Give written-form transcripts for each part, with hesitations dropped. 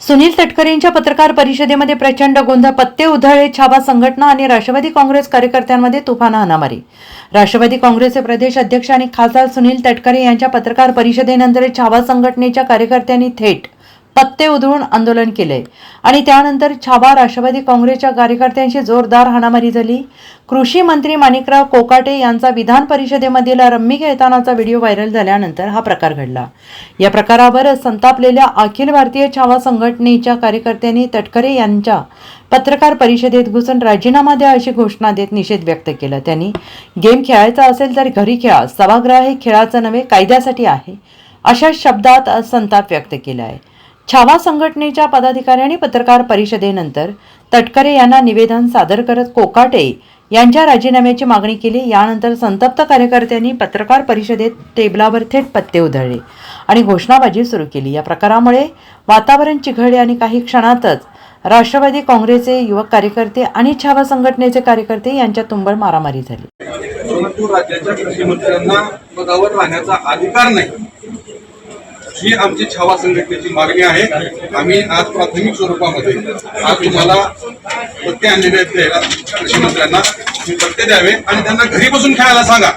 सुनील तटकरेंच्या पत्रकार परिषदेमध्ये प्रचंड गोंधळ, पत्ते उधळले. छावा संघटना आणि राष्ट्रवादी काँग्रेस कार्यकर्त्यांमध्ये तुफान हाणामारी. राष्ट्रवादी काँग्रेसचे प्रदेश अध्यक्ष आणि खासदार सुनील तटकरे यांच्या पत्रकार परिषदेनंतर छावा संघटनेच्या कार्यकर्त्यांनी थेट पत्ते उधळून आंदोलन केले आणि त्यानंतर छावा राष्ट्रवादी काँग्रेसच्या कार्यकर्त्यांशी जोरदार हाणामारी झाली. कृषी मंत्री माणिकराव कोकाटे यांचा विधान परिषदेमधील रम्मी खेळतानाचा व्हिडिओ व्हायरल झाल्यानंतर हा प्रकार घडला. या प्रकारावर संतापलेल्या अखिल भारतीय छावा संघटनेच्या कार्यकर्त्यांनी तटकरे यांच्या पत्रकार परिषदेत घुसून राजीनामा द्या अशी घोषणा देत निषेध व्यक्त केला. त्यांनी गेम खेळायचा असेल तर घरी खेळा, सभागृह हे खेळाचं नव्हे कायद्यासाठी आहे अशा शब्दात संताप व्यक्त केला आहे. छावा संघटनेच्या पदाधिकाऱ्यांनी पत्रकार परिषदेनंतर तटकरे यांना निवेदन सादर करत कोकाटे यांच्या राजीनाम्याची मागणी केली. यानंतर संतप्त कार्यकर्त्यांनी पत्रकार परिषदेत टेबलावर थेट पत्ते उधळले आणि घोषणाबाजी सुरू केली. या प्रकारामुळे वातावरण चिघळले आणि काही क्षणातच राष्ट्रवादी काँग्रेसचे युवक कार्यकर्ते आणि छावा संघटनेचे कार्यकर्ते यांच्यात तुंबळ मारामारी झाली. परंतु राज्याच्या कृषी मंत्र्यांना पदावर राहण्याचा अधिकार नाही ही आमची छावा संघटनेची मागणी आहे. आम्ही आज प्राथमिक स्वरूपामध्ये आज तुम्हाला पत्ते आणलेले आहेत कृषी मंत्र्यांना, तुम्ही पत्ते द्यावे आणि त्यांना घरी बसून खेळायला सांगा.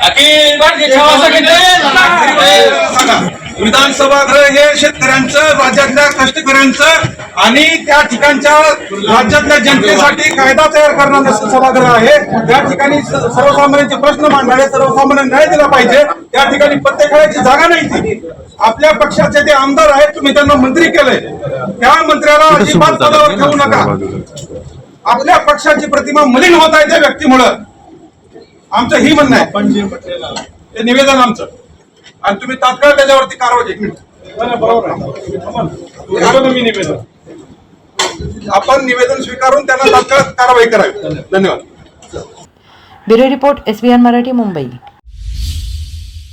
सांगा विधानसभा गृह हे शेतकऱ्यांचं, राज्यातल्या कष्टकऱ्यांचं आणि त्या ठिकाणच्या राज्यातल्या जनतेसाठी कायदा तयार करणारं सभागृह आहे. त्या ठिकाणी सर्वसामान्यांचे प्रश्न मांडणारे, सर्वसामान्यांना न्याय दिला पाहिजे. त्या ठिकाणी पत्ते खेळायची जागा नाही. ती आपल्या पक्षाचे ते आमदार आहेत, तुम्ही त्यांना मंत्री केलंय, त्या मंत्र्याला अजिबात पदावर ठेवू नका. आपल्या पक्षाची प्रतिमा मलिन होत आहे त्या व्यक्तीमुळं. आमचं ही म्हणणं आहे, ते निवेदन आमचं, आणि तुम्ही तात्काळ त्याच्यावरती कारवाई. आपण निवेदन स्वीकारून त्यांना तात्काळ कारवाई करावी. धन्यवाद. Bureau report, SBN Marathi, Mumbai.